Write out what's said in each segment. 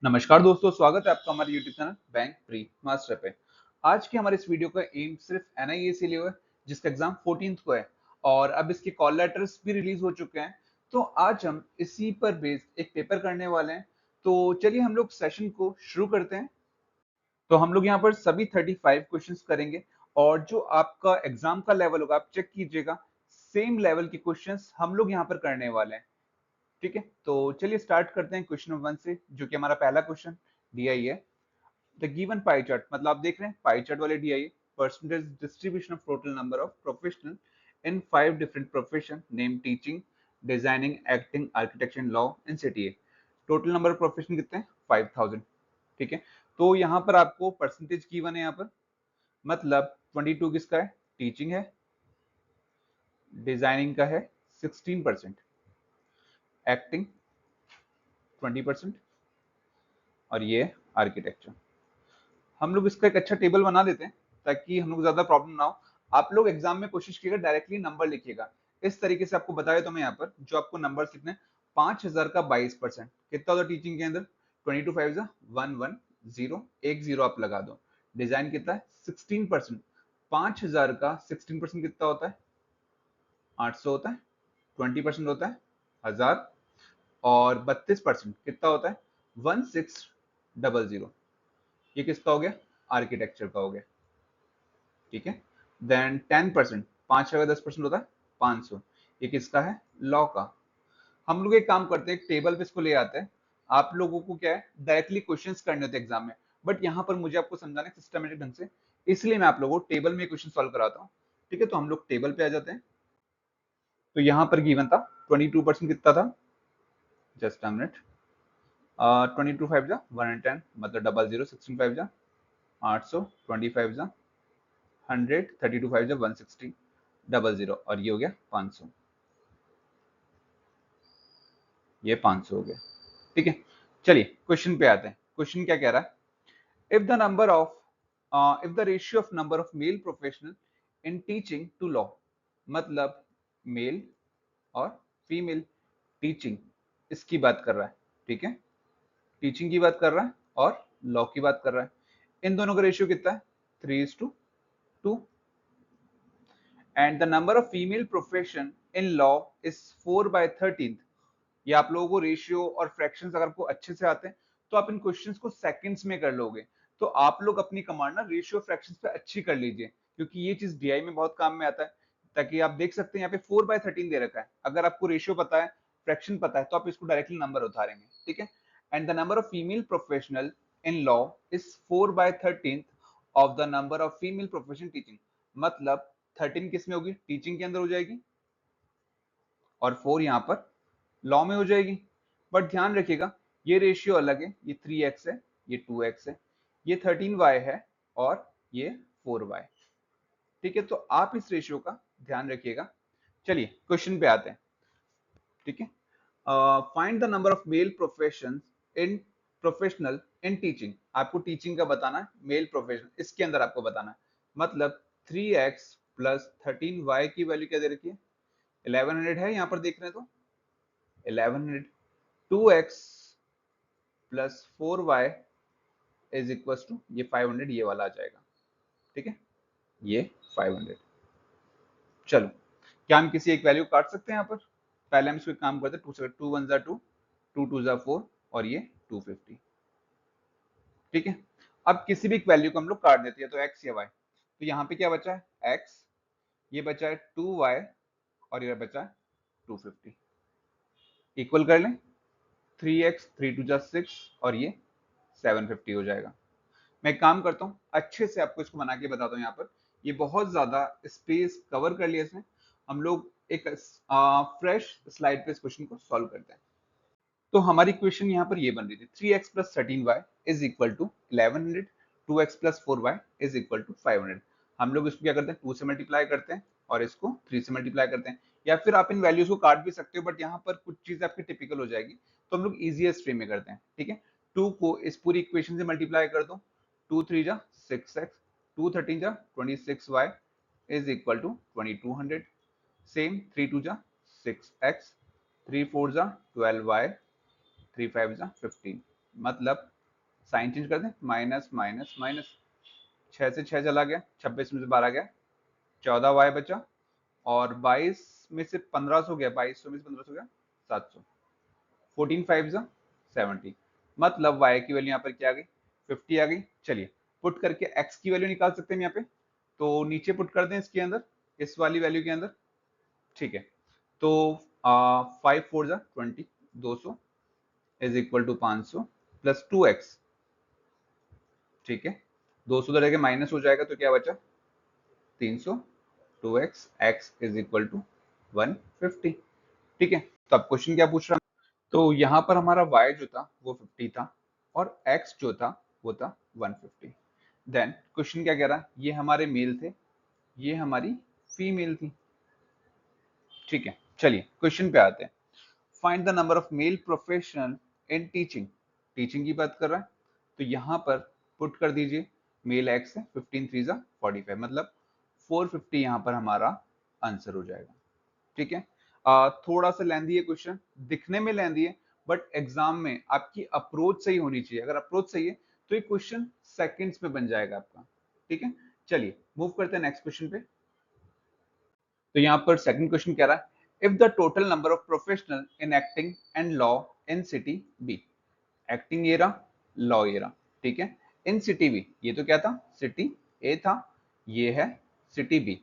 नमस्कार दोस्तों, स्वागत है आपका हमारे YouTube channel bank pre master पे। आज की हमारे इस वीडियो का एम सिर्फ एनआईए से लिया हुआ है, जिसका एग्जाम 14th को है और अब इसके कॉल लेटर्स भी रिलीज हो चुके हैं। तो आज हम इसी पर बेस्ड एक पेपर करने वाले हैं। तो चलिए हम लोग सेशन को शुरू करते हैं। तो हम लोग यहाँ पर सभी 35 क्वेश्चंस करेंगे और जो आपका एग्जाम का लेवल होगा आप चेक कीजिएगा, सेम लेवल के क्वेश्चंस हम लोग यहाँ पर करने वाले हैं। ठीक है, तो चलिए स्टार्ट करते हैं क्वेश्चन नंबर 1 से, जो कि हमारा पहला क्वेश्चन दिया ही है। द गिवन पाई चार्ट, मतलब आप देख रहे हैं पाई चार्ट वाले दिया है percentage distribution of total number of professional in 5 different profession name teaching, designing, acting, architecture, law and CTA. Total number of profession कितने हैं? 5000। ठीक है, तो यहाँ पर आपको परसेंटेज गिवन है। यहाँ पर मतलब 22 किसका है? टीचिंग है। डिजाइनिंग का है 16%, एक्टिंग 20% और ये आर्किटेक्चर। हम लोग इसका एक अच्छा टेबल बना देते हैं ताकि हम लोग ज्यादा प्रॉब्लम ना हो। आप लोग एग्जाम में कोशिश कीजिएगा डायरेक्टली नंबर लिखिएगा। इस तरीके से आपको बताया तो मैं यहाँ पर जो आपको नंबर लिखने हैं, 5000 का 22% कितना होता है टीचिंग के अंदर? 22 5 110, एक जीरो आप लगा दो। डिजाइन कितना है? 16%। 5000 का 16% कितना होता है? 800 होता है। 20% होता है 1000 और 32% कितना होता है? 1600। ये किसका हो गया? आर्किटेक्चर का हो गया। ठीक है, देन 10%, 5 का 10% होता है 500। ये किसका है? लॉ का। हम लोग एक काम करते हैं, एक टेबल पे इसको ले आते हैं। आप लोगों को क्या है, डायरेक्टली क्वेश्चंस करने होते हैं एग्जाम में, बट यहाँ पर मुझे आपको समझाना है सिस्टमेटिक ढंग से, इसलिए मैं आप लोगों को टेबल में क्वेश्चन सॉल्व कराता हूँ। ठीक है, तो हम लोग टेबल पे आ जाते हैं। तो यहाँ पर गिवन था 22% कितना था? Just a minute. 22 5 जा 110, मतलब 00, 16 5 जा 800, 25 जा 100, 32 5 जा 160, 00 और ये हो गया 500। ये 500 हो गया। ठीक है, चलिए क्वेश्चन पे आते हैं। क्वेश्चन क्या कह रहा है? If the ratio of number of male professional in teaching to law, मतलब मेल और फीमेल टीचिंग, इसकी बात कर रहा है। ठीक है, टीचिंग की बात कर रहा है और लॉ की बात कर रहा है। इन दोनों का रेशियो कितना है? 3:2। And the number of female profession in law is 4/13। ये आप लोगों को रेशियो और फ्रैक्शंस अगर आपको अच्छे से आते हैं तो आप इन क्वेश्चंस को सेकंड्स में कर लोगे। तो आप लोग अपनी कमांड ना रेशियो फ्रैक्शंस पे अच्छी कर लीजिए, क्योंकि ये चीज डीआई में बहुत काम में आता है। ताकि आप देख सकते हैं यहाँ पे 4/13 दे रखा है, अगर आपको रेशियो पता है, फ्रैक्शन पता है, तो आप इसको डायरेक्टली नंबर उतारेंगे। ठीक है, and the number of female professional in law is 4/13 of the number of female professional teaching. मतलब 13 किस में होगी? टीचिंग के अंदर हो जाएगी और 4 यहाँ पर लॉ में हो जाएगी। बट ध्यान रखिएगा ये रेशियो अलग है, ये 3x है, ये 2x है, ये 13y है और ये 4y। ठीक है, तो आप इस रेशियो का ध्यान रखिएगा। चलिए क्वेश्चन पे आते हैं। ठीक है, find the number of male professional in teaching. आपको टीचिंग का बताना है, मेल प्रोफेशनल इसके अंदर आपको बताना है। मतलब 3x प्लस 13y की वैल्यू क्या दे रखी है? 1100 है, यहाँ पर देख रहे हैं तो 1100। 2x plus 4y is equal to ये 500, ये वाला आ जाएगा। ठीक है, ये 500। चलो, क्या हम किसी एक वैल्यू काट सकते हैं यहाँ पर? पहले हम इसको एक काम करते हैं, 2 1 जा 2, 2 2 जा 4 और ये 250। ठीक है, अब किसी भी एक वैल्यू को हम लोग काट देते हैं, तो x या y। तो यहाँ पे क्या बचा है? x, ये बचा है 2y और ये बचा है 250। इक्वल कर लें, 3x 3 2 जा 6 और ये 750 हो जाएगा। मैं एक काम करता हूँ, अच्छे से आपको इसको बना के बताता हूँ। यहाँ पर ये बहुत ज्यादा स्पेस कवर कर लिया इसने। हम लोग एक फ्रेश स्लाइड पे इस क्वेश्चन को सॉल्व करते हैं। तो हमारी क्वेश्चन यहाँ पर ये बन रही थी, 3x plus 13y is equal to 1100, 2x plus 4y is equal to 500। हम लोग इसको क्या करते हैं? 2 से मल्टीप्लाई करते हैं और इसको 3 से मल्टीप्लाई करते हैं, या फिर आप इन वैल्यूज को काट भी सकते हो, बट यहाँ पर कुछ चीज आपकी टिपिकल हो जाएगी, तो हम लोग इजीएस्ट वे में करते हैं। ठीक है, 2 को इस पूरी इक्वेशन से मल्टीप्लाई कर दो, 2 3 जा 6x, 2 13 जा 26y is equal to 2200। Same 3 2 जा 6x, 3 4 जा 12y, 3 5 जा 15, मतलब साइन चेंज कर दें, माइनस माइनस माइनस, 6 से 6 चला गया, 26 में से 12 गया, 14y बचा, और 22 में से 1500 गया, 2200 में से 1500 गया 700, 14 5 70, मतलब y की वैल्यू यहाँ पर क्या आ गई 50 आ गई। चलिए पुट करके x की वैल्यू निकाल सकते हैं यहाँ पे, तो नीचे पुट कर दें इसके अंदर, इस वाली वैल्यू के अंदर, ठीक है। तो 5 4 20, 200 is equal to 500 plus 2x, ठीक है, 200 तो रहेगा माइनस हो जाएगा, तो क्या बचा 300, 2x, x is equal to 150, ठीक है। तो अब क्वेश्चन क्या पूछ रहा है, तो यहाँ पर हमारा y जो था वो 50 था और x जो था वो था 150। देन क्वेश्चन क्या कह रहा है, ये हमारे मेल थे, ये हमारी फीमेल थी, ठीक है। चलिए क्वेश्चन पे आते हैं। Find the number of male professional in teaching, teaching की बात कर रहा है, तो यहाँ पर पुट कर दीजिए मेल x है 15 3 45, मतलब 450 यहाँ पर हमारा आंसर हो जाएगा, ठीक है। थोड़ा सा लेंदी है क्वेश्चन, दिखने में लेंदी है, बट एग्जाम में आपकी अप्रोच सही होनी चाहिए। अगर अप्रोच सही है तो ये क्वेश्चन सेकंड्स में बन जाएगा आपका, ठीक है। चलिए मूव करते हैं नेक्स्ट क्वेश्चन पे। तो यहाँ पर सेकंड क्वेश्चन कह रहा है, if the total number of professional in acting and law in city B, acting ये रहा, लॉ ये रहा, ठीक है। इन सिटी बी, ये तो क्या था सिटी ए था, ये है सिटी बी।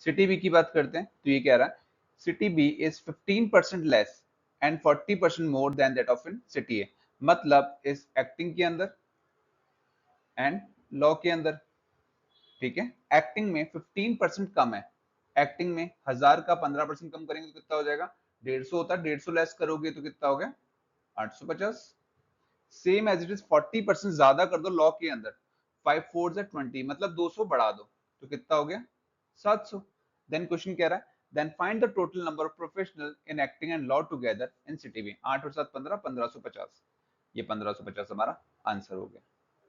सिटी बी की बात करते हैं, तो ये कह रहा है city B is 15% less and 40% more than that of in city A, मतलब इस एक्टिंग के अंदर एंड लॉ के अंदर, ठीक है। एक्टिंग में 15% कम है, एक्टिंग में 1000 का 15% कम करेंगे तो कितना हो जाएगा 150 होता है, 150 लेस करोगे तो कितना हो गया 850। सेम एज इट इज 40% ज्यादा कर दो लॉ के अंदर, 5 4 20, मतलब 200 बढ़ा दो तो कितना हो गया 700। देन क्वेश्चन कह रहा है then find the total number of professional in acting and law together in city B, 8 और 7 15, 1550, ये 1550 हमारा आंसर हो गया,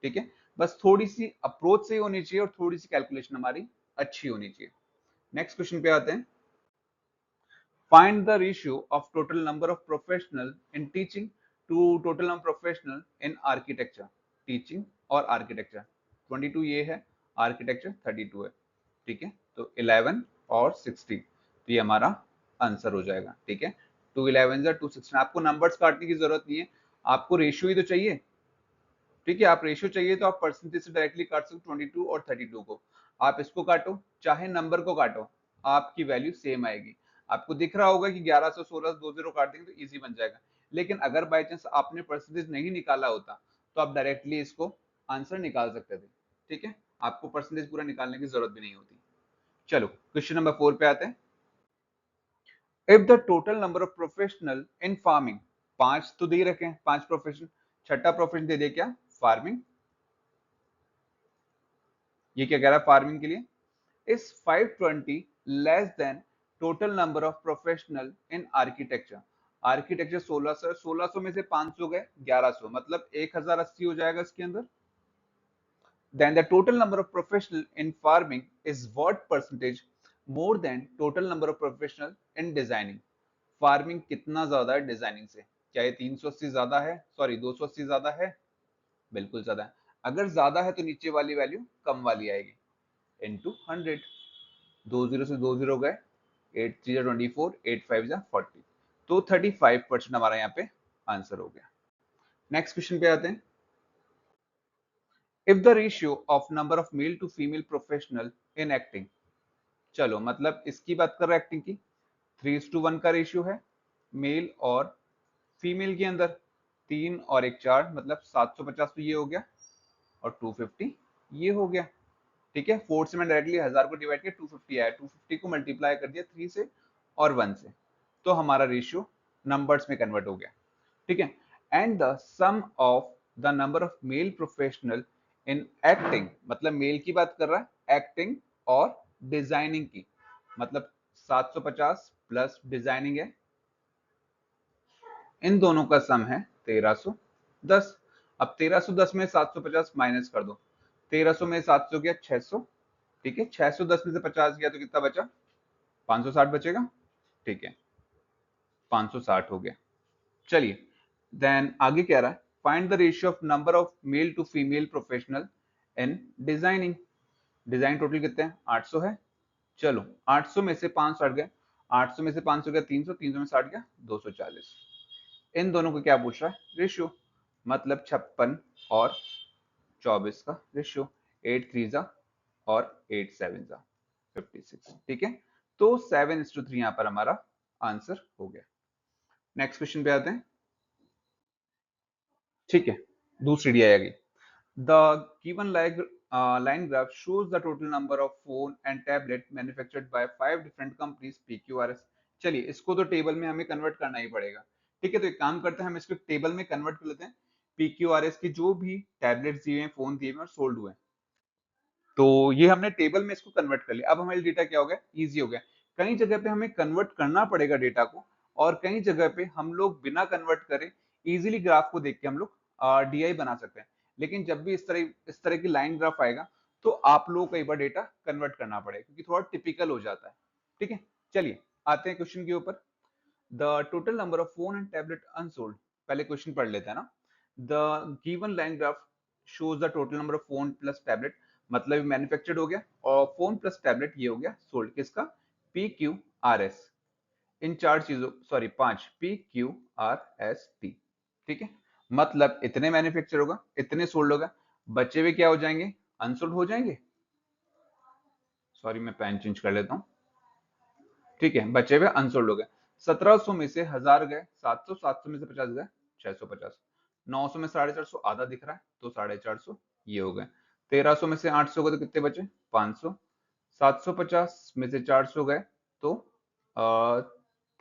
ठीक है। बस थोड़ी सी अप्रोच सही होनी चाहिए और थोड़ी सी कैलकुलेशन हमारी अच्छी होनी चाहिए। नेक्स्ट क्वेश्चन पे आते हैं। Find the ratio of total number of professional in teaching to total number professional in architecture, teaching और आर्किटेक्चर, 22 ये है, आर्किटेक्चर 32 है, ठीक है। तो 11 और 16, तो ये हमारा आंसर हो जाएगा, ठीक है। 2 11 216, आपको नंबर्स काटने की जरूरत नहीं है, आपको रेशियो ही तो चाहिए, ठीक है। आप रेशियो चाहिए तो आप परसेंटेज से डायरेक्टली काट सकते हो 22 और 32 को, आप इसको काटो चाहे नंबर को काटो, आपकी वैल्यू सेम आएगी। आपको दिख रहा होगा कि 1100 16 दो जीरो काट देंगे तो इजी बन जाएगा, लेकिन अगर बाय चांस आपने परसेंटेज नहीं निकाला होता तो आप डायरेक्टली इसको आंसर निकाल सकते थे, ठीक है। आपको परसेंटेज पूरा निकालने की जरूरत भी नहीं होती। चलो क्वेश्चन नंबर 4 पे आते हैं। If the total number of professional in farming, 5 तो दे रखे हैं, 5 प्रोफेशन, छठा प्रोफेशन दे दे क्या फार्मिंग, ये क्या कह रहा है फार्मिंग के लिए, is 520 less than total number of professional in architecture, architecture 1600, 1600 में से 500 गए 1100, मतलब 1080 हो जाएगा इसके अंदर। then the total number of professional in farming is what percentage more than total number of professional in designing, farming कितना ज्यादा है डिजाइनिंग से, क्या ये 380 ज्यादा है, सॉरी 280 ज्यादा है, बिल्कुल ज्यादा है। अगर ज्यादा है तो नीचे वाली वैल्यू कम वाली आएगी, इनटू 100, 2 जीरो से 2 जीरो गए, 8 3 24, 8 5 40, तो 35% हमारा यहाँ पे आंसर हो गया। नेक्स्ट क्वेश्चन पे आते हैं। If the ratio of number of male to female professional in acting, चलो मतलब इसकी बात कर रहे हैं एक्टिंग की, 3:1 का रेशियो है, मेल और फीमेल के अंदर 3 और 1 4, मतलब 750 तो ये हो गया और 250 ये हो गया, ठीक है। 4 से मैंने डायरेक्टली 1000 को डिवाइड किया 250 आया, 250 को मल्टीप्लाई कर दिया 3 से और 1 से, तो हमारा रेशियो नंबर्स में कन्वर्ट हो गया, ठीक है। And the sum of the number of male professional in acting, मतलब मेल की बात कर रहा है, एक्टिंग और डिजाइनिंग की, मतलब 750 प्लस डिजाइनिंग है, इन दोनों का सम है 1310। अब 1310 में 750 माइनस कर दो, 1300 में 700 गया 600, ठीक है। 610 में से 50 गया तो कितना बचा 560 बचेगा, ठीक है, 560 हो गया। चलिए देन आगे कह रहा है find the ratio of number of male to female professional in designing. Design total कितने हैं? 800 है। चलो 800 में से 500 हट गए, 800 में से 500 गया 300, 300 में से हट गया 240। इन दोनों को क्या पूछ रहा है? रेशियो, मतलब 56 और 24 का रेशियो, 8 3 जा और 8 7 जा 56। ठीक है, तो 7:3 यहाँ पर हमारा आंसर हो गया। नेक्स्ट क्वेश्चन पे आते हैं। ठीक है, दूसरी डी आएगी। The given line graph shows the total number of phone and tablet manufactured by 5 different companies PQRS। चलिए इसको तो टेबल में हमें कन्वर्ट करना ही पड़ेगा। ठीक है, तो एक काम करते हैं, हम इसको टेबल में कन्वर्ट कर लेते हैं। PQRS की जो भी टैबलेट्स दिए हैं, फोन दिए हैं और सोल्ड हुए हैं, तो ये हमने टेबल में इसको कन्वर्ट कर लिया। अब हमारे डेटा क्या हो गया? इजी हो गया। कई जगह पे हमें कन्वर्ट करना पड़ेगा डेटा को, और कई जगह पे हम लोग बिना कन्वर्ट करे इजीली ग्राफ को देख के हम लोग डीआई बना सकते हैं। लेकिन जब भी इस तरह की लाइन ग्राफ आएगा तो आप लोगों को एक बार डेटा कन्वर्ट करना पड़ेगा, क्योंकि थोड़ा टिपिकल हो जाता है। ठीक है, चलिए आते हैं क्वेश्चन के ऊपर। The total number of phone and tablet unsold, पहले क्वेश्चन पढ़ लेते हैं ना। The given line graph shows the total number of phone plus tablet, मतलब मैन्युफैक्चर्ड हो गया, और फोन प्लस टैबलेट ये हो गया सोल्ड। किसका? P Q R S. इन चार चीजों, sorry 5, P Q R S T. ठीक है, मतलब इतने मैन्युफैक्चर होगा, इतने सोल्ड होगा, बचे हुए क्या हो जाएंगे? अनसोल्ड हो जाएंगे। सॉरी मैं पेन चेंज कर लेता हूँ। ठीक है, बचे हुए अनसोल्ड हो गए। 1700 में से 1000 गए, 700, 700 में से 50 गए, 650, 900 में 450 आधा दिख रहा है तो 450 ये हो गए। 1300 में से 800 गए तो कितने बचे? 500। 750 में से 400 गए तो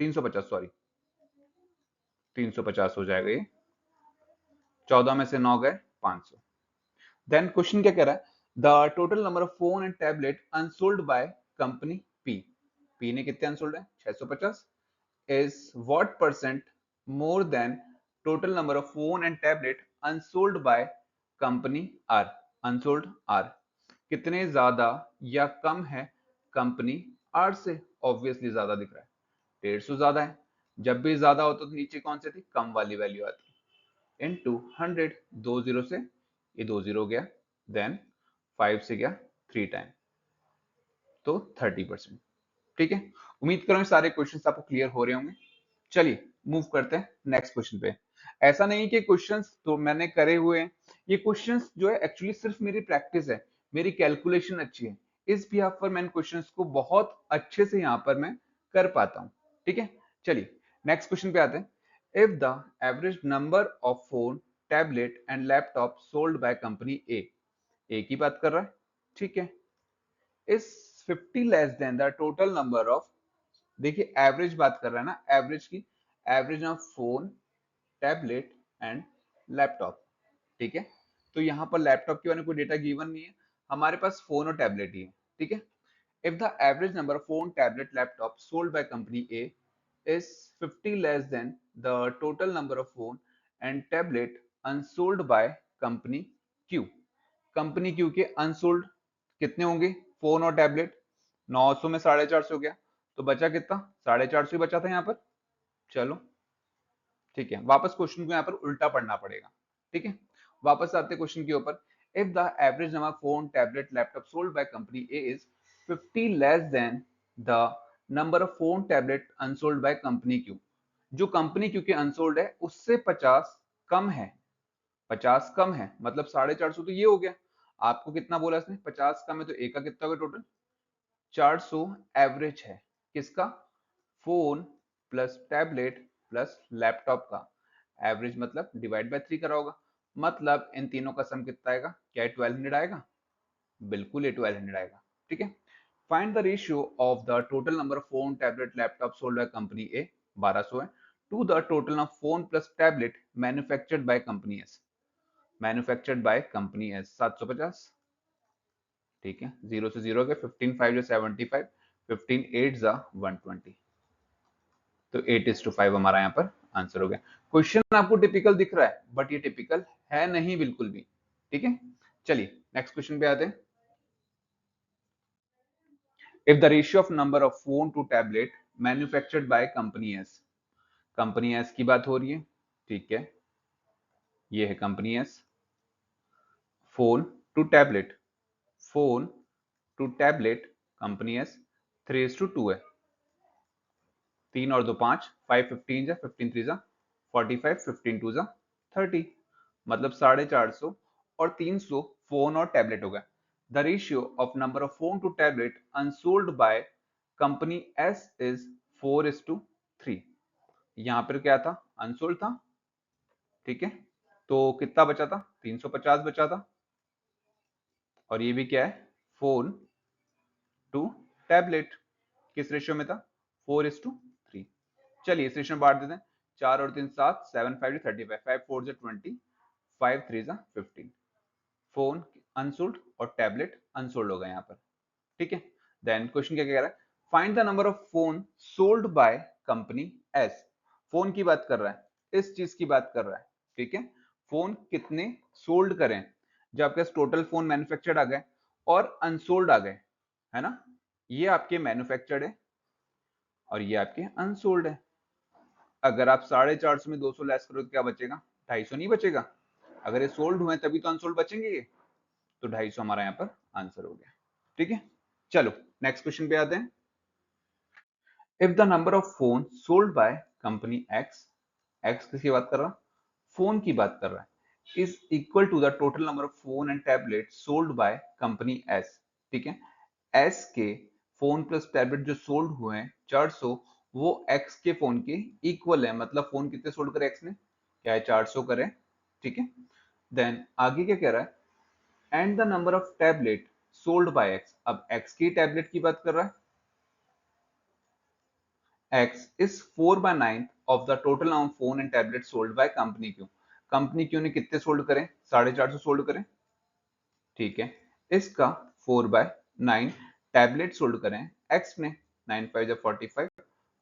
350, सॉरी 350 हो जाएगा ये। 14 में से 9 गए 500। देन क्वेश्चन क्या कह रहा है? The total number of phone and tablet unsold bye company P. P ने कितने अनसोल्ड है? 650। is what percent more than total number of phone and tablet unsold by company R। unsold R कितने ज्यादा या कम है कंपनी R से? Obviously ज्यादा दिख रहा है, 150 ज्यादा है। जब भी ज्यादा होता तो नीचे कौन सी थी? कम वाली वैल्यू आती। इनटू 100, 2 जीरो से ये 2 जीरो गया, देन 5 से गया 3 टाइम, तो 30%। ठीक है, उम्मीद करूँ सारे क्वेश्चंस आपको क्लियर हो रहे होंगे। चलिए मूव करते हैं नेक्स्ट क्वेश्चन पे। ऐसा नहीं कि क्वेश्चंस तो मैंने करे हुए हैं, ये क्वेश्चंस जो है एक्चुअली सिर्फ मेरी प्रैक्टिस है, मेरी कैलकुलेशन अच्छी है, इस बिहाफ पर मैं क्वेश्चंस को बहुत अच्छे से यहाँ पर मैं कर पाता हूँ। ठीक है, चलिए नेक्स्ट क्वेश्चन पे आते हैं। If the average number of phone, tablet and laptop sold by company A की बात कर रहा है, ठीक है, is 50 less than the total number of, देखिए एवरेज बात कर रहा है ना, एवरेज की, average of phone, tablet and laptop. ठीक है, तो यहाँ पर लैपटॉप के बारे में कोई डेटा गिवन नहीं है, हमारे पास फोन और टैबलेट ही है। ठीक है, if the average number of phone, tablet, laptop sold by company A is 50 less than the total number of phone and tablet unsold by company Q। Company Q के unsold कितने होंगे? Phone और tablet 900 में 450 हो गया, तो बचा कितना? 450 ही बचा था यहाँ पर। चलो ठीक है, वापस क्वेश्चन को यहाँ पर उल्टा पढ़ना पड़ेगा। ठीक है, वापस आते हैं क्वेश्चन के ऊपर। If the average number phone, tablet, laptop sold by company A is 50 less than the number of phone, tablet unsold by company Q, जो कंपनी क्यू के अनसोल्ड है उससे 50 कम है, 50 कम है, मतलब 450 तो ये हो गया। आपको कितना बोला इसने? 50 कम है, तो ए का कितना होगा टोटल? 400 एवरेज है किसका? Phone plus tablet plus laptop का। एवरेज मतलब डिवाइड बाय 3 करा होगा, मतलब इन तीनों का सम कितना आएगा? क्या 1200 आएगा? बिल्कुल ये 1200 आएगा। ठीक है, find the ratio of the total number of phone, tablet, laptop sold by company A 1200 है, to the total of phone plus tablet manufactured by company S. Manufactured by company S 750। ठीक है, 0 से 0 गए, 15 5 जा 75, 15 8 जा 120, तो 8:5 हमारा यहाँ पर आंसर हो गया। क्वेश्चन आपको टिपिकल दिख रहा है, बट ये टिपिकल है नहीं बिल्कुल भी। ठीक है, चलिए नेक्स्ट क्वेश्चन पे आते हैं। If the ratio of number of phone to tablet manufactured by company S, company S की बात हो रही है। ठीक है, ये है company S. Phone to tablet, phone to tablet company S 3:2 है। 3 और 2 5, 5 15 जा, 15 3 जा 45, 15 2 जा 30, मतलब 450 और 300 फोन और टैबलेट हो गया। The ratio of number of phone to tablet unsold bye company S is 4:3। यहाँ पर क्या था, अनसोल्ड था, ठीक है, तो कितना बचा था, 350 बचा था। और ये भी क्या है, फोन टू टैबलेट, किस रेशियो में था, 4:3। चलिए इस रेशियो में बांट देते हैं। 4 और 3 7, 7 5 35, 5 4 जा 20, 5 3 जा 15। फोन अनसोल्ड और टैबलेट अनसोल्ड होगा यहाँ पर, ठीक है। देन क्वेश्चन क्या कह रहा है, find the number of phone sold by company S. Phone की बात कर रहा है, इस चीज की बात कर रहा है, ठीक है। फोन कितने सोल्ड करें, जब आपके पास टोटल फोन मैन्युफैक्चर्ड आ गए और अनसोल्ड आ गए, है ना। ये आपके मैन्युफैक्चर्ड है और ये आपके अनसोल्ड है। अगर आप 450 में 200 लेस करो तो क्या बचेगा, 250 नहीं बचेगा। अगर ये सोल्ड हुए तभी तो अनसोल्ड बचेंगे ये, तो 250 हमारा यहाँ पर आंसर हो गया, ठीक है। चलो नेक्स्ट क्वेश्चन पे आते हैं। If the number of phone sold by company x, x किसकी बात कर रहा, फोन की बात कर रहा है, is equal to the total number of phone and tablet sold by company S, ठीक है। एस के फोन प्लस टैबलेट जो सोल्ड हुए हैं 400, वो एक्स के फोन के इक्वल है, मतलब फोन कितने सोल्ड करे एक्स ने, क्या है 400 करे, ठीक है। देन आगे क्या कह रहा है, and the number of tablet sold bye x, अब एक्स की टैबलेट की बात कर रहा है। X is 4/9 of the total amount phone and tablet sold by company Q. Company Q ने कितने सोल्ड करें, 450 सोल्ड करें, ठीक है। इसका 4/9 टैबलेट सोल्ड करें एक्स ने, 9 5 45,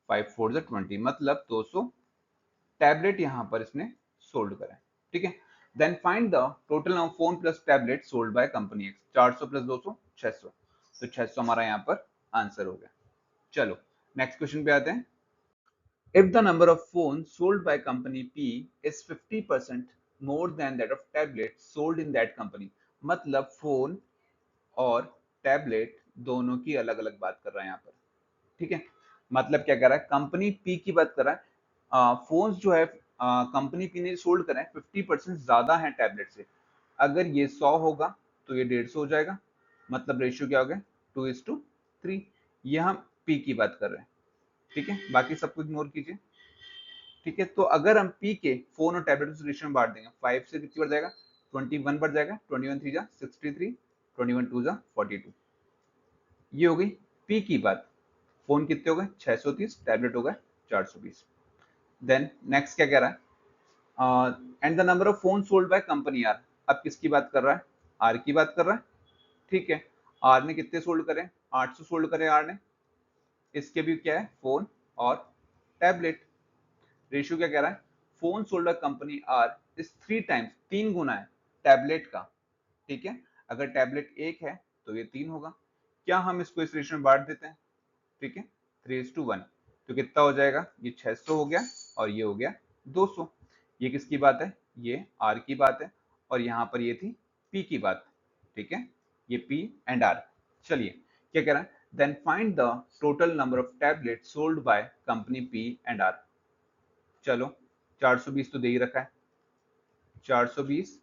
5 4 20, मतलब 200 टैबलेट यहां पर इसने सोल्ड करें, ठीक है। Then find the total of phone plus tablet sold by company X, 400 plus 200 600, तो 600 हमारा यहाँ पर आंसर हो गया। चलो नेक्स्ट क्वेश्चन पे आते हैं। If the number of phones sold by company P is 50% more than that of tablets sold in that company, मतलब फोन और टैबलेट दोनों की अलग अलग बात कर रहा है यहाँ पर, ठीक है। मतलब क्या कर रहा है, कंपनी पी की बात कर रहा है, फोन्स जो है कंपनी पी ने सोल्ड करा है 50% ज्यादा है टैबलेट से। अगर ये 100 होगा तो ये 150 हो जाएगा, मतलब रेशियो क्या हो गया, 2:3। ये हम पी की बात कर रहे हैं, ठीक है, बाकी सब कुछ इग्नोर कीजिए, ठीक है। तो अगर हम पी के फोन और टैबलेट रेशियो में बांट देंगे, 5 से कितनी बढ़ जाएगा, 21 बढ़ जाएगा, 21 3 जा 63, 21 2 जा 42। ये हो गई पी की बात। फोन कितने हो गए 630, टैबलेट हो गए 420। देन नेक्स्ट क्या कह रहा है, and the number of phone sold by company R, अब किसकी बात कर रहा है, आर की बात कर रहा है, ठीक है। आर ने कितने सोल्ड करे, 800 सोल्ड करे आर ने। इसके भी क्या है, फोन और टैबलेट। रेशियो क्या कह रहा है, phone sold by company R is 3 times, 3 गुना है टैबलेट का, ठीक है। अगर टैबलेट 1 है तो ये 3 होगा। क्या हम इसको इस रेशियो में बांट देते हैं, ठीक है, 3:1, तो कितना हो जाएगा, ये 600 हो गया और ये हो गया 200। ये किसकी बात है, ये आर की बात है, और यहाँ पर ये थी पी की बात, ठीक है, ये पी एंड आर। चलिए क्या कह रहा है, then find the total number of tablet sold by company P and R. चलो 420 तो दे ही रखा है, 420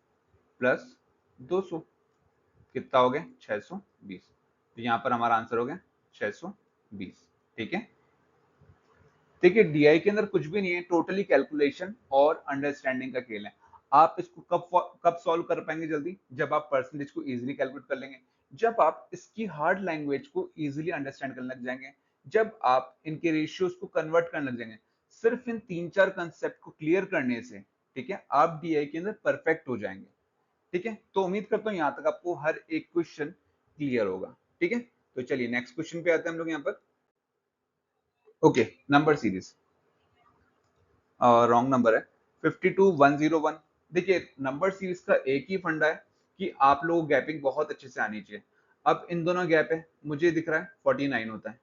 प्लस 200 कितना हो गया, 620, तो यहाँ पर हमारा आंसर हो गया 620, ठीक है। देखिए डीआई के अंदर कुछ भी नहीं है, टोटली कैलकुलेशन और अंडरस्टैंडिंग का खेल है। आप इसको कब सॉल्व कर पाएंगे जल्दी, जब आप परसेंटेज को इजीली कैलकुलेट कर लेंगे, जब आप इसकी हार्ड लैंग्वेज को इजीली अंडरस्टैंड करने लग जाएंगे, जब आप इनके रेशियोज को कन्वर्ट करने लग जाएंगे। सिर्फ इन 3-4 कंसेप्ट को क्लियर करने से, ठीक है, आप डीआई के अंदर परफेक्ट हो जाएंगे, ठीक है। तो उम्मीद करता हूँ यहाँ तक आपको हर एक क्वेश्चन क्लियर होगा, ठीक है। तो चलिए नेक्स्ट क्वेश्चन पे आते हैं हम लोग यहाँ पर। Okay, number series wrong number है, 52101। देखिए नंबर सीरीज का एक ही फंडा है कि आप लोगों को गैपिंग बहुत अच्छे से आनी चाहिए। अब इन दोनों गैप है, मुझे दिख रहा है 49 होता है,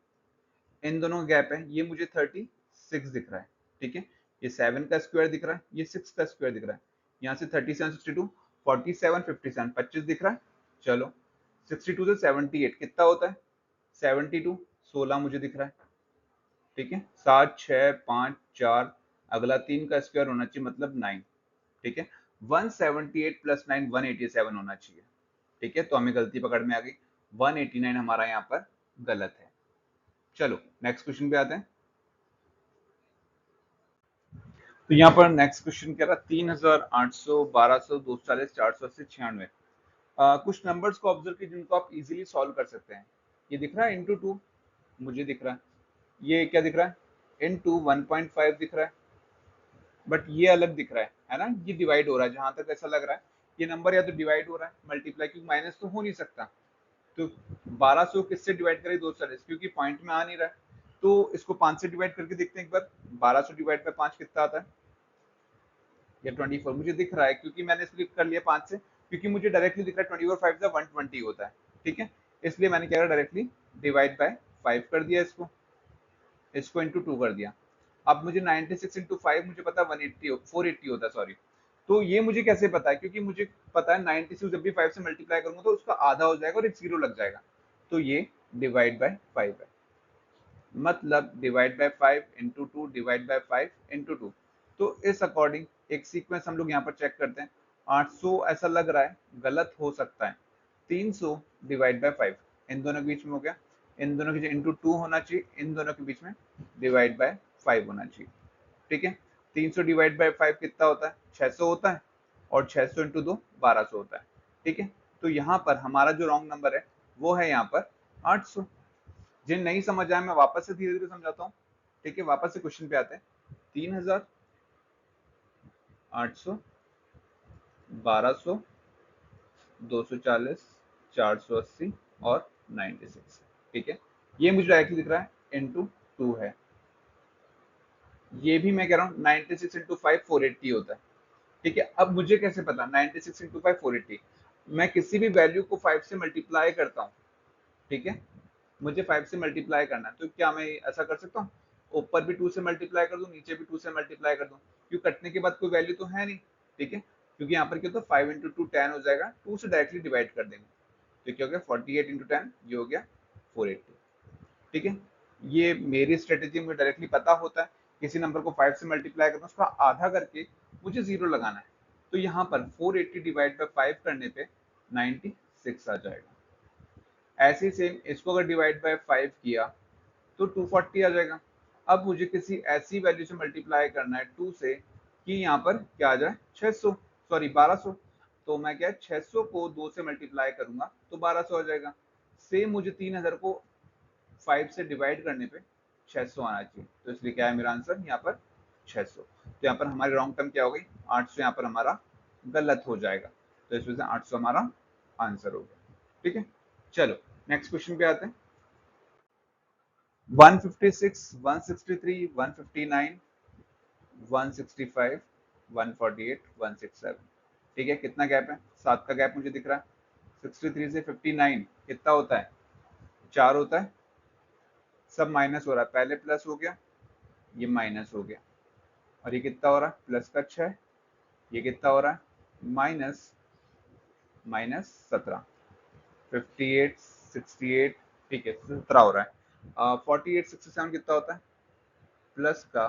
इन दोनों गैप है, ये मुझे 36 दिख रहा है, ठीक है। ये 7 का स्क्वायर दिख रहा है, ये 6 का स्क्वायर दिख रहा है, यहाँ से 37 62 47 57 25 दिख रहा है। चलो 62 से 78 कितना होता है? 72 16 मुझे दिख रहा है। ठीक है, 7 6 5 4, अगला 3 का स्क्वायर होना चाहिए मतलब 9। ठीक है, 178 प्लस 9 187 होना चाहिए। ठीक है, तो हमें गलती पकड़ में आ गई, 189 हमारा यहाँ पर गलत है। चलो नेक्स्ट क्वेश्चन पे आते हैं। तो यहाँ पर नेक्स्ट क्वेश्चन कह रहा 3800 1200 240 480 96। कुछ नंबर्स को ऑब्जर्व कीजिए जिनको आप इजीली सॉल्व कर सकते हैं। ये दिख रहा है इंटू 2, मुझे दिख रहा है। ये क्या दिख रहा है? इंटू 1.5 दिख रहा है, बट ये अलग दिख रहा है ना, ये डिवाइड हो रहा है। जहां तक ऐसा लग रहा है ये नंबर या तो डिवाइड हो रहा है मल्टीप्लाई, क्योंकि माइनस तो हो नहीं सकता। तो 1200 किससे डिवाइड करें? 240, क्योंकि पॉइंट में आ नहीं रहा है। तो इसको 5 से डिवाइड करके देखते हैं एक बार। 1200 डिवाइड बाय 5 कितना आता है? या 24 मुझे दिख रहा है, क्योंकि मैंने इसलिए कर लिया 5 से, क्योंकि मुझे डायरेक्टली दिख रहा है 24 5 से 120 होता है। ठीक है, इसलिए मैंने क्या करा, डायरेक्टली डिवाइड बाय 5 कर दिया, इसको इंटू 2 कर दिया। अब मुझे 96 इंटू 5 मुझे पता है 180 480 होता है, सॉरी। तो ये मुझे कैसे पता है? क्योंकि मुझे पता है 96 जब भी 5 से मल्टीप्लाई करूंगा तो उसका आधा हो जाएगा और एक जीरो लग जाएगा। तो ये डिवाइड बाय 5 है, मतलब divide by 5 into 2 divide by 5 into 2। तो इस अकॉर्डिंग एक सीक्वेंस हम लोग यहाँ पर चेक करते हैं। 800 ऐसा लग रहा है, गलत हो सकता है। 300 डिवाइड बाय 5 इन दोनों के बीच में हो गया, इन दोनों के इंटू 2 होना चाहिए, इन दोनों के बीच में डिवाइड बाय 5 होना चाहिए। ठीक है, 300 डिवाइड बाय 5 कितना होता है? 600 होता है, और 600 इंटू 2 1200 होता है। ठीक है, तो यहाँ पर हमारा जो रॉन्ग नंबर है वो है यहाँ पर 800। जिन नहीं समझ आया मैं वापस से धीरे धीरे समझाता हूँ। ठीक है, वापस से क्वेश्चन पे आते हैं। 3800 1200 240 480 और 96। ठीक है, ये मुझे डायरेक्टली दिख रहा है इंटू 2 है। ये भी मैं कह रहा हूँ 96 इंटू 5 480 होता है। ठीक है, अब मुझे कैसे पता 96 इंटू 5 480? मैं किसी भी वैल्यू को 5 से मल्टीप्लाई करता हूँ। ठीक है, मुझे 5 से मल्टीप्लाई करना है, तो क्या मैं ऐसा कर सकता हूँ, ऊपर भी 2 से मल्टीप्लाई कर दूं, नीचे भी 2 से मल्टीप्लाई कर दूं, क्यों कटने के बाद कोई वैल्यू तो है नहीं। ठीक है, क्योंकि यहाँ पर क्या होता है 5 इंटू 2 10 हो जाएगा, 2 से डायरेक्टली डिवाइड कर देंगे, तो क्या हो गया 48 इंटू 10, ये हो गया 480। ठीक है, ये मेरी स्ट्रेटेजी, मुझे डायरेक्टली पता होता है किसी नंबर को 5 से मल्टीप्लाई करना, उसका आधा करके मुझे जीरो लगाना है। तो यहाँ पर 480 डिवाइड बाय 5 करने पे 96 आ जाएगा। ऐसे ही सेम इसको अगर डिवाइड बाय 5 किया तो 240 आ जाएगा। अब मुझे किसी ऐसी वैल्यू से मल्टीप्लाई करना है 2 से कि यहाँ पर क्या आ जाए 600, सॉरी 1200। तो मैं क्या 600 को 2 से मल्टीप्लाई करूंगा तो 1200 आ जाएगा। सेम मुझे 3000 को 5 से डिवाइड करने पे 600 आना चाहिए, तो इसलिए क्या है मेरा आंसर यहाँ पर 600। तो यहाँ पर हमारी रॉन्ग टर्म क्या हो गई 800, यहाँ पर हमारा गलत हो जाएगा। तो इस वजह से 800 हमारा आंसर हो गया। ठीक है, चलो नेक्स्ट क्वेश्चन पे आते हैं। 156 163 159 165 148 167। ठीक है, कितना गैप है? 7 का गैप मुझे दिख रहा है। 63 से 59 कितना होता है? 4 होता है। सब माइनस हो रहा है, पहले प्लस हो गया, ये माइनस हो गया, और ये कितना हो रहा है? प्लस का 6, ये कितना हो रहा है? Minus minus 17। 58 68, ठीक है 17 हो रहा है। 48 67 कितना होता है? प्लस का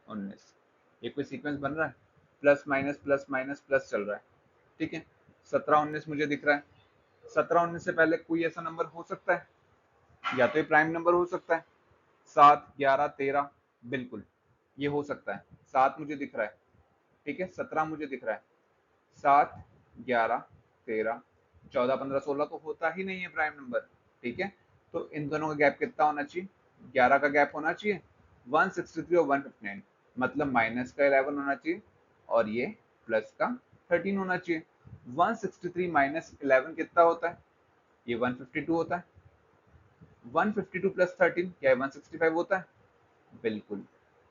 19। ये कोई सीक्वेंस बन रहा है? प्लस माइनस प्लस चल रहा है। ठीक है, 17 19 मुझे दिख रहा है। 17 19 से पहले कोई ऐसा नंबर हो सकता है, या तो ये प्राइम नंबर हो सकता है। 7 11 13, बिल्कुल ये हो सकता है। 7 मुझे दिख रहा है। ठीक है, 17 मुझे दिख रहा है। 7 11 13 14 15 16 तो होता ही नहीं है प्राइम नंबर। ठीक है, तो इन दोनों का गैप कितना होना चाहिए? 11 का गैप होना चाहिए। 163 और 159, मतलब माइनस का 11 होना चाहिए, और ये प्लस का 13 होना चाहिए। 163 माइनस 11 कितना होता है? ये 152 होता है। 152 प्लस 13 क्या है? 165 होता है, बिल्कुल।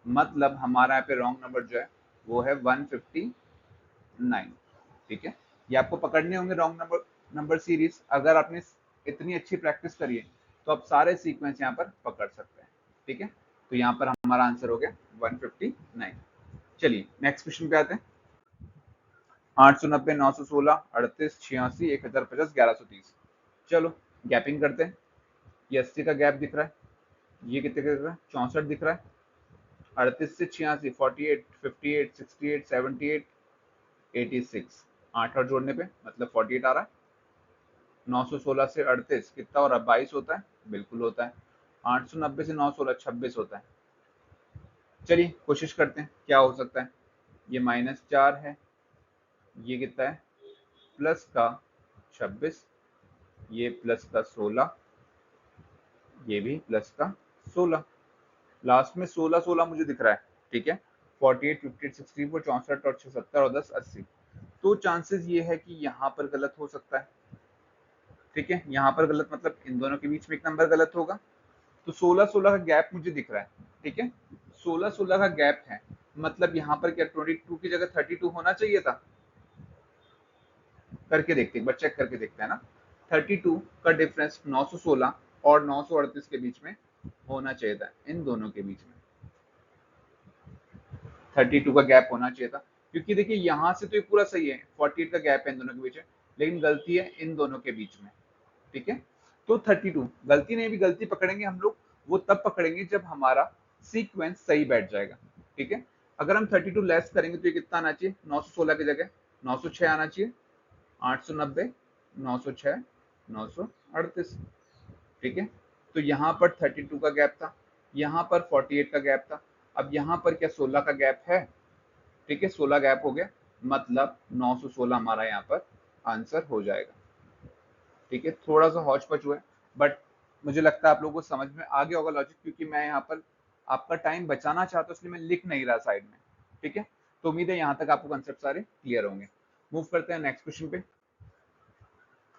मतलब हमारा यहाँ पे रॉन्ग नंबर जो है वो है 159। ठीक है, ये आपको पकड़ने होंगे रॉन्ग नंबर सीरीज। अगर आपने इतनी अच्छी प्रैक्टिस करी है तो आप सारे सीक्वेंस यहाँ पर पकड़ सकते हैं। ठीक है, तो यहाँ पर हमारा आंसर हो गया 159। चलिए नेक्स्ट क्वेश्चन पे आते हैं। 890, 916, 38, 86, 1050, 1130। चलो गैपिंग करते हैं। ये 80 का गैप दिख रहा है, ये कितने का दिख रहा है, 64 दिख रहा है। 38 से 86, 48, 58, 68, 78, 86, 8 और जोड़ने पे मतलब 48 आ रहा है। 916 से 38 कितना हो रहा है, 22 होता है, बिल्कुल होता है। 890 से 916, 26 होता है। चलिए कोशिश करते हैं क्या हो सकता है। ये -4 है, ये कितना है, प्लस का 26, ये प्लस का 16, ये भी प्लस का 16, लास्ट में 16 16 मुझे दिख रहा है। ठीक है, 48, 58, 64, 64 और 76 और 10, 80। तो चांसेस ये है कि यहाँ पर गलत हो सकता है। ठीक है, यहाँ पर गलत मतलब इन दोनों के बीच में एक नंबर गलत होगा। तो 16 16 का गैप मुझे दिख रहा है। ठीक है, 16 16 का गैप है, मतलब यहाँ पर क्या 22 की जगह 32 होना चाहिए था। करके देखते एक बार, चेक करके देखते हैं ना। 32 का डिफरेंस 916 और 938 के बीच में होना चाहिए था, इन दोनों के बीच में 32 का गैप होना चाहिए था। क्योंकि देखिए यहाँ से तो ये पूरा सही है, 48 का गैप है इन दोनों के बीच में, लेकिन गलती है इन दोनों के बीच में। ठीक है, तो 32 गलती नहीं, भी गलती पकड़ेंगे हम लोग वो तब पकड़ेंगे जब हमारा सीक्वेंस सही बैठ जाएगा। ठीक है, अगर हम 32 लेस करेंगे तो ये कितना आना चाहिए, 916 की जगह 906 आना चाहिए। 890, 906, 938। ठीक है, तो यहाँ पर 32 का गैप था, यहाँ पर 48 का गैप था। अब यहाँ पर क्या 16 का गैप है। ठीक है, 16 गैप हो गया, मतलब 916 हमारा यहाँ पर आंसर हो जाएगा। ठीक है, थोड़ा सा हौच पच हुआ है, बट मुझे लगता है आप लोगों को समझ में आ गया होगा लॉजिक, क्योंकि मैं यहाँ पर आपका टाइम बचाना चाहता हूँ, इसलिए मैं लिख नहीं रहा साइड में। ठीक है, तो उम्मीद है यहाँ तक आपको कंसेप्ट सारे क्लियर होंगे। मूव करते हैं नेक्स्ट क्वेश्चन पे।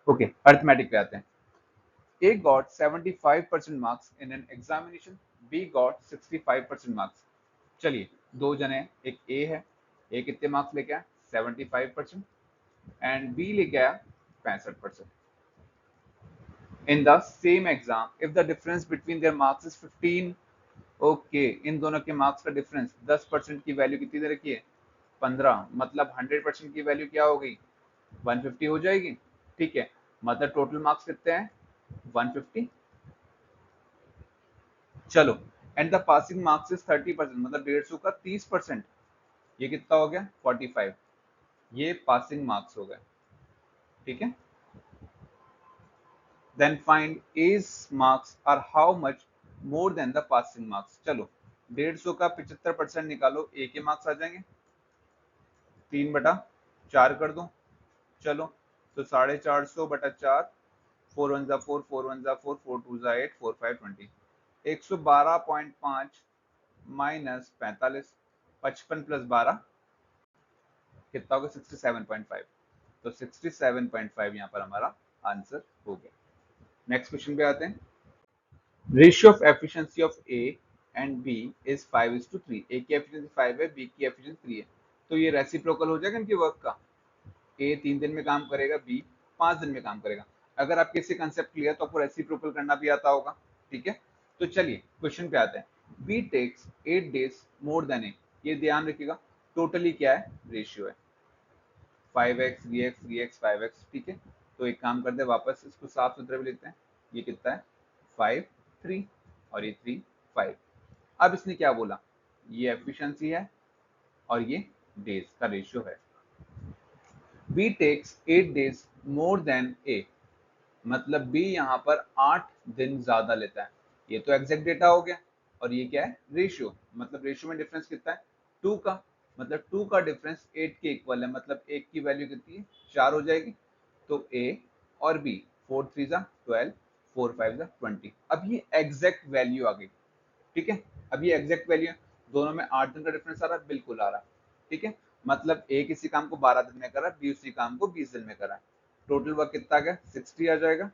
ओके, अर्थमेटिक पे आते हैं। A got 75% marks in an examination, B got 65% marks। चलिए दो जने, एक A है, A कितने मार्क्स लेके आया 75% एंड B लेके आया 65%। In the same exam, if the difference between their marks is 15, okay in दोनों के मार्क्स का डिफरेंस 10% की वैल्यू कितनी दे रखी है, 15, मतलब 100% की वैल्यू क्या हो गई, 150 हो जाएगी। ठीक है, मतलब टोटल मार्क्स कितने हैं, 150। चलो, and the passing marks is 30%, मतलब 150 का 30%, ये कितना हो गया 45, ये पासिंग मार्क्स हो गए। ठीक है, then find as marks are how much more than the passing marks. चलो 150 का 75% निकालो, ए के मार्क्स आ जाएंगे, 3/4 कर दो। चलो तो 450/4, 4 1 4, 4 1 4, 4 2 8, 4 5 20, 112.5 माइनस 45, 55 प्लस 12 कितना होगा 67.5। तो 67.5 यहाँ पर हमारा आंसर हो गया। नेक्स्ट क्वेश्चन पे आते हैं। Ratio of efficiency of A and B is 5:3। A की एफिशिएंसी 5 है, बी की एफिशिएंसी 3 है, तो ये रेसिप्रोकल हो जाएगा इनके वर्क का। ए 3 दिन में काम करेगा, बी 5 दिन में काम करेगा। अगर आपके इससे कंसेप्ट क्लियर तो आपको रेसिप्रोकल करना भी आता होगा। ठीक है, तो चलिए क्वेश्चन पे आते हैं। B takes 8 days more than A, ये ध्यान रखिएगा, टोटली क्या है, रेशियो है 5x 3x 3x 5x। ठीक है, तो एक काम करते हैं वापस इसको साफ सुथरे में लिखते हैं। ये कितना है 5 3 और ये 3 5। अब इसने क्या बोला, ये एफिशिएंसी है और ये डेज का रेशियो है। B takes 8 days more than A, मतलब बी यहाँ पर 8 दिन ज्यादा लेता है। ये तो एग्जैक्ट डेटा हो गया, और ये क्या है रेशियो, मतलब रेशियो में डिफरेंस कितना है 2 का, मतलब 2 का डिफरेंस 8 के इक्वल है, मतलब 1 की वैल्यू कितनी है 4 हो जाएगी। तो ए और बी 4 3 12, 4 5 20। अब ये एग्जैक्ट वैल्यू आ गई। ठीक है, अब ये एग्जैक्ट वैल्यू है, दोनों में 8 दिन का डिफरेंस आ रहा है, बिल्कुल आ रहा है। ठीक है, मतलब ए किसी काम को 12 दिन में कर रहा है, बी उसी काम को 20 दिन में कर रहा है। टोटल वर्क कितना आ गया 60 आ जाएगा।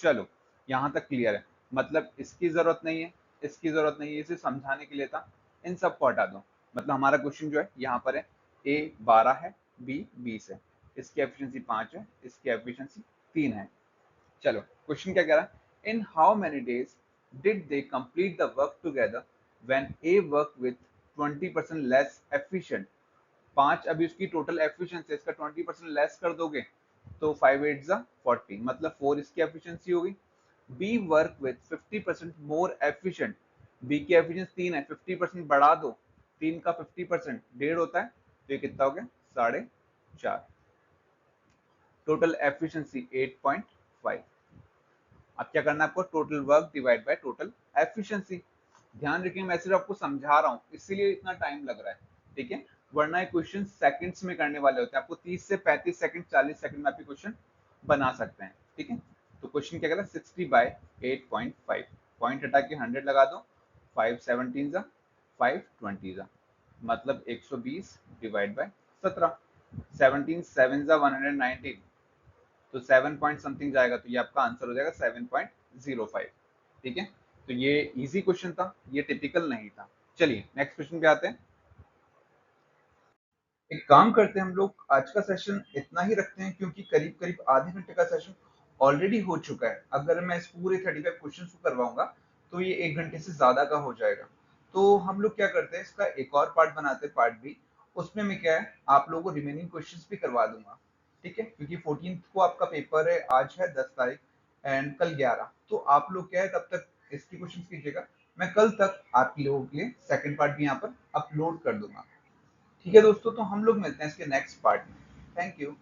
चलो यहाँ तक क्लियर है, मतलब इसकी जरूरत नहीं है, इसकी जरूरत नहीं है, इसे समझाने के लिए था, इन सब को हटा दो। मतलब हमारा क्वेश्चन जो है यहाँ पर है, ए 12 है, बी 20 है, इसकी एफिशिएंसी 5 है, इसकी एफिशिएंसी 3 है। चलो क्वेश्चन क्या कह रहा है, in how many days did they complete the work together when A work with 20% less efficient. 5 अभी उसकी टोटल एफिशिएंसी, इसका 20% लेस कर दोगे तो 5 8 जा 40, मतलब 4 इसकी एफिशिएंसी होगी। B work with 50% more efficient, B की एफिशिएंसी 3 है, 50% बढ़ा दो, 3 का 50% 1.5 होता है, तो ये कितना हो गया 4.5, टोटल एफिशिएंसी 8.5। अब क्या करना है आपको, total work divide by total efficiency. ध्यान रखिए मैं सिर्फ आपको समझा रहा हूँ, इसीलिए इतना टाइम लग रहा है, ठीक है, वरना ये क्वेश्चन सेकंड्स में करने वाले होते हैं, आपको 30 से 35 सेकंड 40 सेकंड में आप क्वेश्चन बना सकते हैं, ठीक है। तो क्वेश्चन क्या कह रहा है, 60/8.5, पॉइंट हटा के 100 लगा दो, 5 17 जा 5 20 जा, मतलब 120 डिवाइड बाय 17, 17 7 जा 119, तो 7 पॉइंट समथिंग जाएगा, तो ये आपका आंसर हो जाएगा 7.05, ठीक है। तो ये इजी क्वेश्चन था, ये टिपिकल नहीं था। चलिए नेक्स्ट क्वेश्चन पे आते हैं। एक काम करते हैं हम लोग, आज का सेशन इतना ही रखते हैं, क्योंकि करीब करीब आधे घंटे का सेशन ऑलरेडी हो चुका है। अगर मैं इस पूरे 35 क्वेश्चन को करवाऊंगा तो ये 1 घंटे से ज्यादा का हो जाएगा। तो हम लोग क्या करते हैं, इसका एक और पार्ट बनाते हैं, पार्ट बी। उसमें मैं क्या है, आप लोगों को रिमेनिंग क्वेश्चंस भी करवा दूंगा, ठीक है, क्योंकि 14 को आपका पेपर है, आज है 10 तारीख एंड कल 11, तो आप लोग क्या है तब तक इसकी क्वेश्चन कीजिएगा। मैं कल तक आप लोगों के लिए सेकंड पार्ट भी यहाँ पर अपलोड कर दूंगा। ठीक है दोस्तों, तो हम लोग मिलते हैं इसके नेक्स्ट पार्ट में। Thank you.